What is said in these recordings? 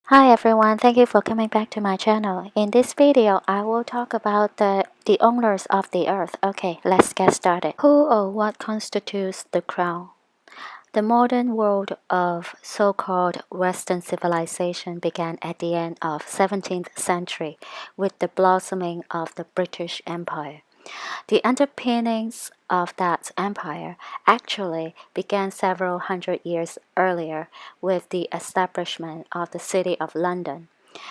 Hi everyone, thank you for coming back to my channel. In this video, I will talk about the owners of the earth. Okay, let's get started. Who or what constitutes the crown? The modern world of so-called Western civilization began at the end of 17th century with the blossoming of the British Empire. The underpinnings of that empire actually began several hundred years earlier with the establishment of the City of London,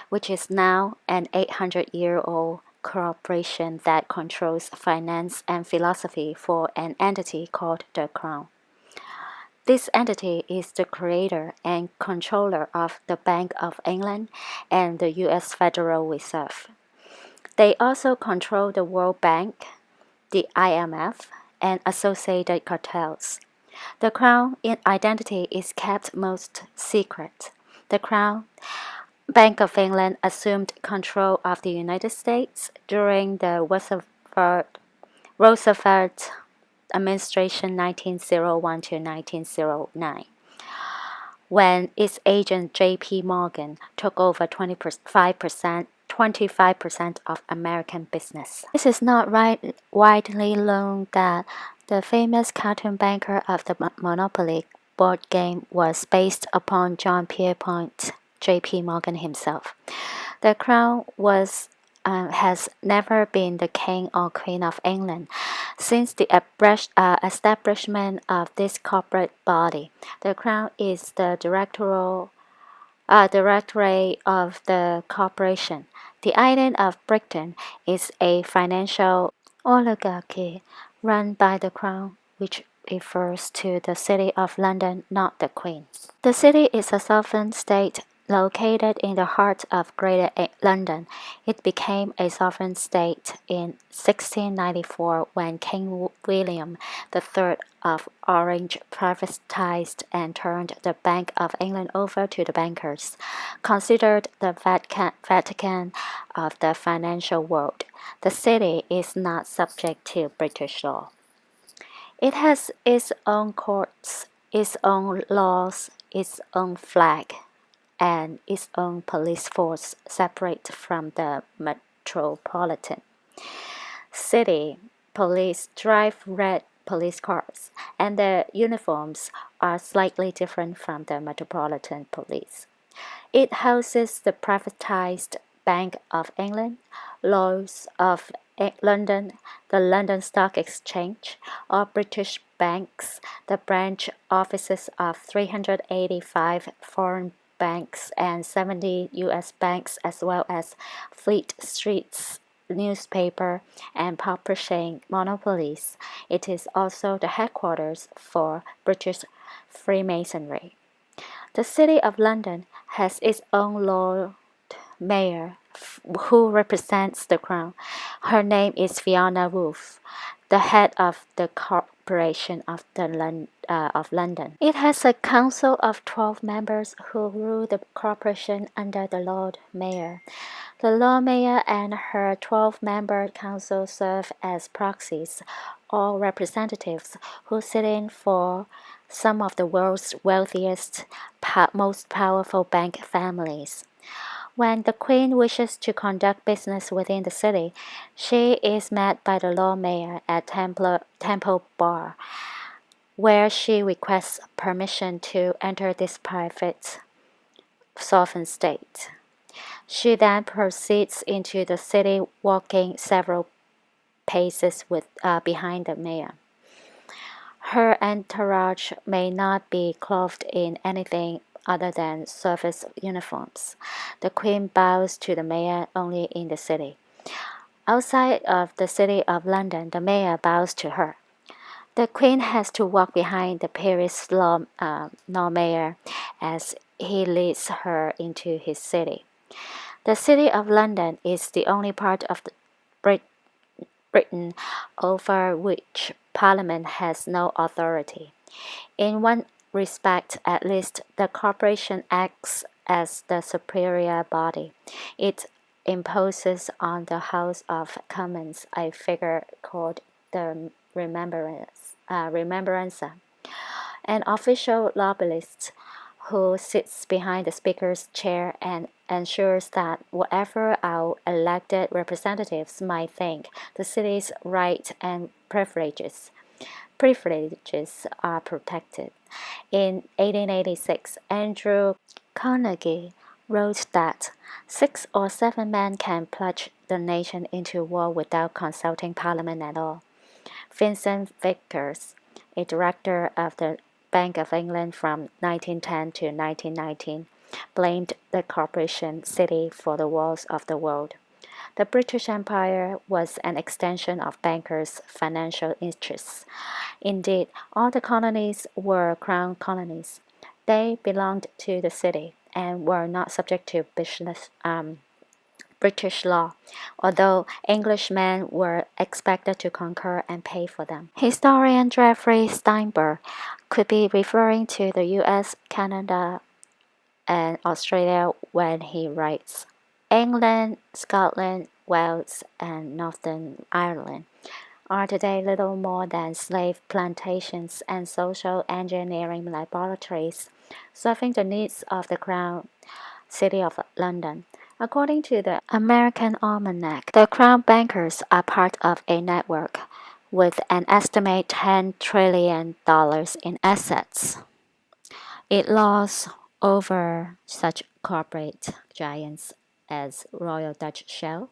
which is now an 800-year-old corporation that controls finance and philosophy for an entity called the Crown. This entity is the creator and controller of the Bank of England and the US Federal Reserve. They also control the World Bank, the IMF, and associated cartels. The Crown identity is kept most secret. The Crown Bank of England assumed control of the United States during the Roosevelt administration 1901 to 1909, when its agent J.P. Morgan took over 25% of American business. This is not widely known that the famous cartoon banker of the Monopoly board game was based upon John Pierpont, J.P. Morgan himself. The Crown has never been the king or queen of England. Since the establishment of this corporate body, the Crown is the directorate of the corporation. The island of Britain is a financial oligarchy run by the Crown, which refers to the City of London, not the Queen. The city is a sovereign state located in the heart of Greater London. It became a sovereign state in 1694 when King William III of Orange privatized and turned the Bank of England over to the bankers, considered the Vatican of the financial world. The city is not subject to British law. It has its own courts, its own laws, its own flag, and its own police force separate from the metropolitan city police drive red police cars, and their uniforms are slightly different from the metropolitan police. It houses the privatized Bank of England, Lloyd's of London, the London Stock Exchange, all British banks, the branch offices of 385 foreign banks and 70 US banks, as well as Fleet Street's newspaper and publishing monopolies. It is also the headquarters for British freemasonry. The City of London has its own Lord Mayor who represents the Crown. Her name is Fiona Woolf, the head of the Corporation of London. It has a council of 12 members who rule the corporation under the Lord Mayor. The Lord Mayor and her 12-member council serve as proxies, or representatives, who sit in for some of the world's wealthiest, most powerful bank families. When the Queen wishes to conduct business within the city, she is met by the Lord Mayor at Temple Bar, where she requests permission to enter this private sovereign state. She then proceeds into the city, walking several paces behind the mayor. Her entourage may not be clothed in anything other than service uniforms. The Queen bows to the mayor only in the city. Outside of the City of London, the mayor bows to her. The Queen has to walk behind the Paris Lord Mayor as he leads her into his city. The City of London is the only part of Britain over which Parliament has no authority. In one respect, at least, the corporation acts as the superior body. It imposes on the House of Commons a figure called the Remembrancer, an official lobbyist who sits behind the speaker's chair and ensures that whatever our elected representatives might think, the city's rights and privileges are protected. In 1886, Andrew Carnegie wrote that 6 or 7 men can plunge the nation into war without consulting Parliament at all. Vincent Vickers, a director of the Bank of England from 1910 to 1919, blamed the corporation city for the wars of the world. The British Empire was an extension of bankers' financial interests. Indeed, all the colonies were crown colonies. They belonged to the city and were not subject to British law, although Englishmen were expected to conquer and pay for them. Historian Jeffrey Steinberg could be referring to the US, Canada, and Australia when he writes, England, Scotland, Wales, and Northern Ireland are today little more than slave plantations and social engineering laboratories, serving the needs of the Crown City of London. According to the American Almanac, the Crown bankers are part of a network with an estimated $10 trillion in assets. It laws over such corporate giants as Royal Dutch Shell,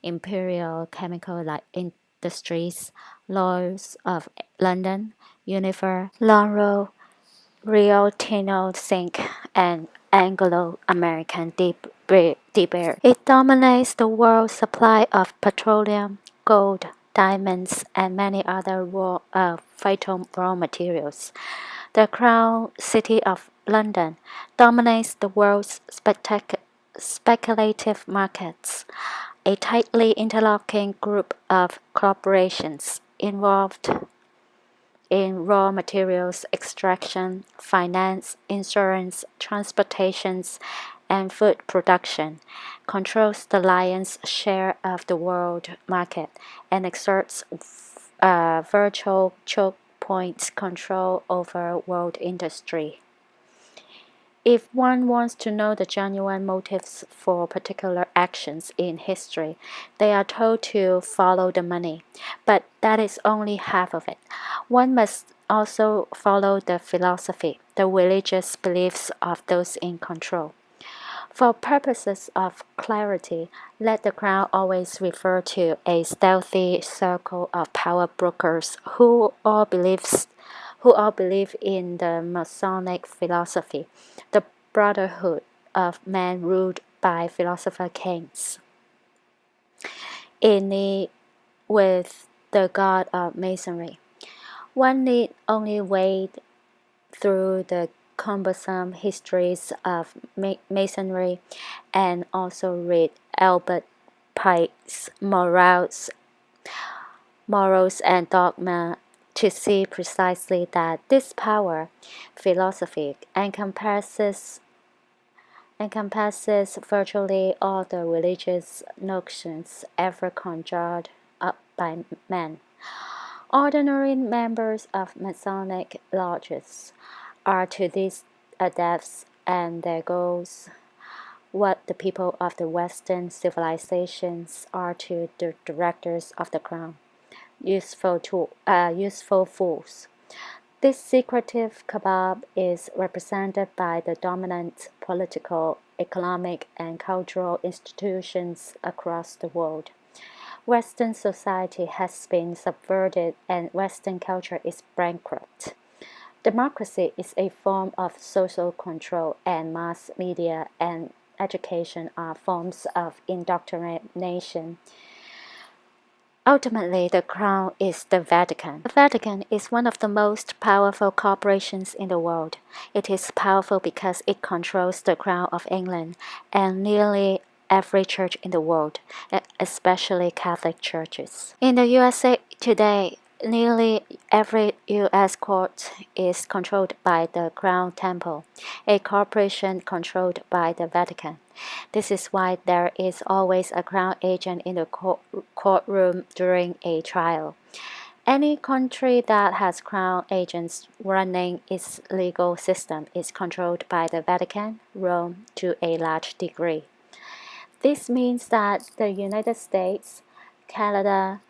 Imperial Chemical Industries, Lloyd's of London, Unilever, Lonrho, Rio Tinto Zinc, and Anglo-American De Beers. It dominates the world's supply of petroleum, gold, diamonds, and many other vital raw materials. The Crown City of London dominates the world's speculative markets, a tightly interlocking group of corporations involved in raw materials extraction, finance, insurance, transportations, and food production, controls the lion's share of the world market, and exerts virtual choke point control over world industry. If one wants to know the genuine motives for particular actions in history, they are told to follow the money, but that is only half of it. One must also follow the philosophy, the religious beliefs of those in control. For purposes of clarity, let the Crown always refer to a stealthy circle of power brokers who all believe in the Masonic philosophy, the brotherhood of men ruled by philosopher kings. With the god of masonry, one need only wade through the cumbersome histories of masonry and also read Albert Pike's Morals and Dogma to see precisely that this power philosophy encompasses virtually all the religious notions ever conjured up by men. Ordinary members of Masonic lodges are to these adepts and their goals what the people of the Western civilizations are to the directors of the Crown, useful fools. This secretive cabal is represented by the dominant political, economic, and cultural institutions across the world. Western society has been subverted and Western culture is bankrupt. Democracy is a form of social control, and mass media and education are forms of indoctrination. Ultimately, the Crown is the Vatican. The Vatican is one of the most powerful corporations in the world. It is powerful because it controls the Crown of England and nearly every church in the world, especially Catholic churches. In the USA today, nearly every U.S. court is controlled by the Crown Temple, a corporation controlled by the Vatican. This is why there is always a Crown agent in the courtroom during a trial. Any country that has crown agents running its legal system is controlled by the Vatican, Rome, to a large degree. This means that the United States, Canada,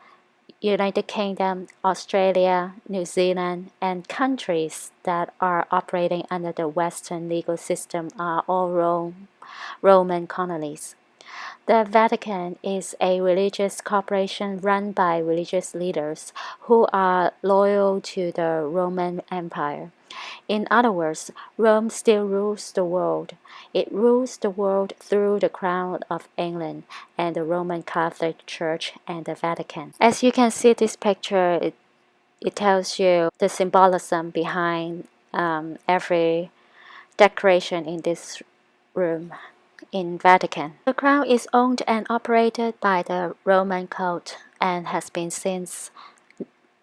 United Kingdom, Australia, New Zealand, and countries that are operating under the Western legal system are all Roman colonies. The Vatican is a religious corporation run by religious leaders who are loyal to the Roman Empire. In other words, Rome still rules the world. It rules the world through the Crown of England and the Roman Catholic Church and the Vatican. As you can see this picture, it tells you the symbolism behind every decoration in this room in Vatican. The crown is owned and operated by the Roman court and has been since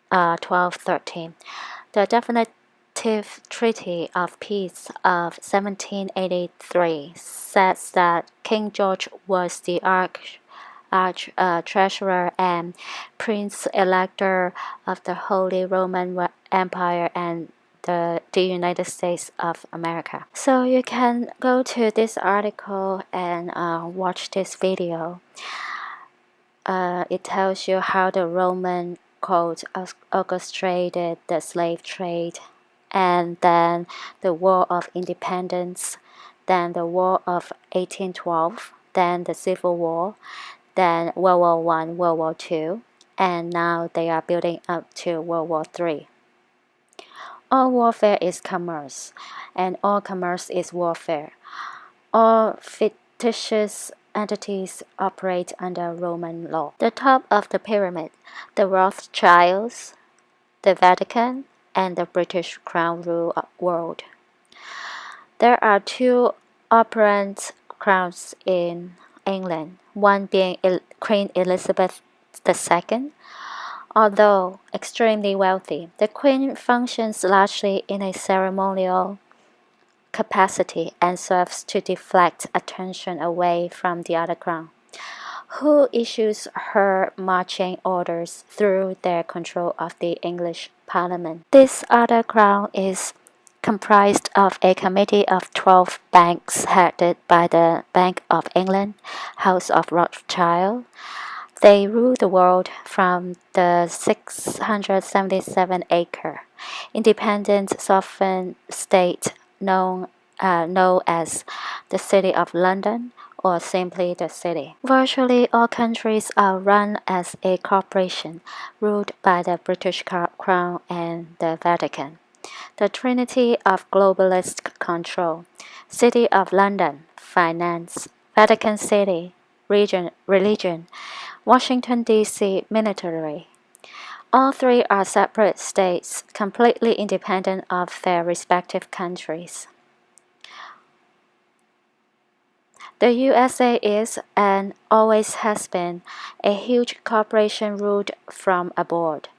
1213. The definitive Treaty of Peace of 1783 says that King George was the treasurer and prince-elector of the Holy Roman Empire and the United States of America. So you can go to this article and watch this video. It tells you how the Roman court orchestrated the slave trade, and then the War of Independence, then the War of 1812, then the Civil War, then World War One, World War Two, and now they are building up to World War Three. All warfare is commerce, and all commerce is warfare. All fictitious entities operate under Roman law. The top of the pyramid, the Rothschilds, the Vatican, and the British Crown rule world. There are two operant crowns in England, one being Queen Elizabeth II. Although extremely wealthy, the Queen functions largely in a ceremonial capacity and serves to deflect attention away from the other crown, who issues her marching orders through their control of the English Parliament. This other crown is comprised of a committee of 12 banks headed by the Bank of England, House of Rothschild. They rule the world from the 677-acre independent sovereign state known as the City of London or simply the city. Virtually all countries are run as a corporation ruled by the British Crown and the Vatican. The trinity of globalist control: City of London, finance; Vatican City, religion; Washington, D.C. military. All three are separate states, completely independent of their respective countries. The USA is, and always has been, a huge corporation ruled from aboard.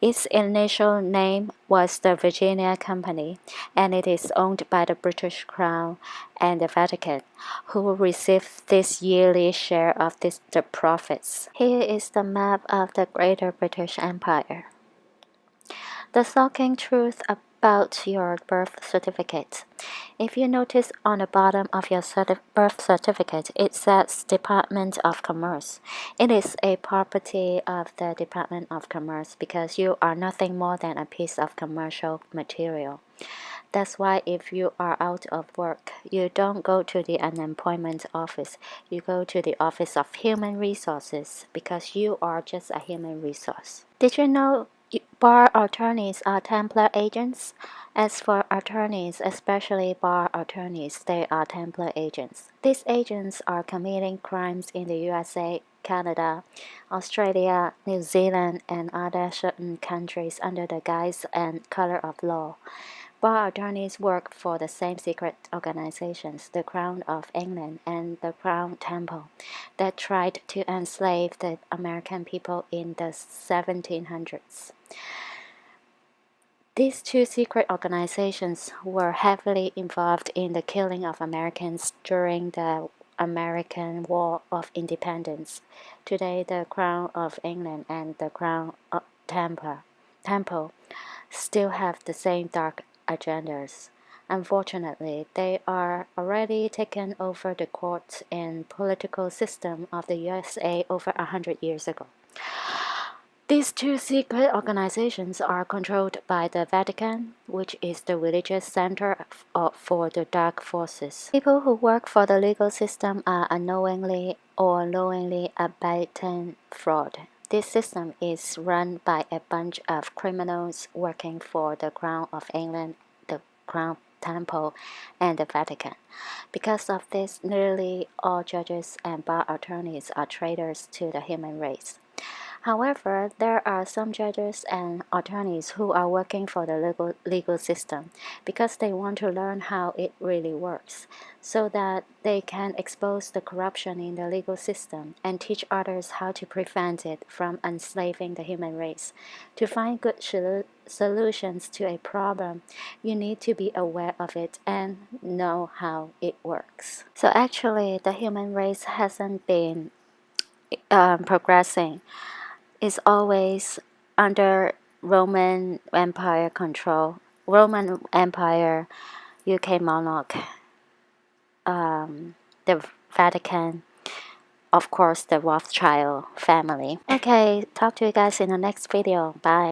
Its initial name was the Virginia Company, and it is owned by the British Crown and the Vatican, who receive this yearly share of the profits. Here is the map of the Greater British Empire. The shocking truth about your birth certificate. If you notice on the bottom of your birth certificate, it says Department of Commerce. It is a property of the Department of Commerce because you are nothing more than a piece of commercial material. That's why if you are out of work, you don't go to the unemployment office. You go to the Office of Human Resources because you are just a human resource. Did you know bar attorneys are Templar agents? As for attorneys, especially bar attorneys, they are Templar agents. These agents are committing crimes in the USA, Canada, Australia, New Zealand, and other certain countries under the guise and color of law. Bar attorneys work for the same secret organizations, the Crown of England and the Crown Temple, that tried to enslave the American people in the 1700s. These two secret organizations were heavily involved in the killing of Americans during the American War of Independence. Today, the Crown of England and the Crown Temple temple still have the same dark agendas. Unfortunately, they are already taken over the court and political system of the USA over 100 years ago. These two secret organizations are controlled by the Vatican, which is the religious center for the dark forces. People who work for the legal system are unknowingly or knowingly abetting fraud. This system is run by a bunch of criminals working for the Crown of England, the Crown Temple, and the Vatican. Because of this, nearly all judges and bar attorneys are traitors to the human race. However, there are some judges and attorneys who are working for the legal system because they want to learn how it really works, so that they can expose the corruption in the legal system and teach others how to prevent it from enslaving the human race. To find good solutions to a problem, you need to be aware of it and know how it works. So actually, the human race hasn't been progressing. Is always under Roman Empire control. Roman Empire, UK monarch, the Vatican, of course, the Rothschild family. Okay, talk to you guys in the next video. Bye.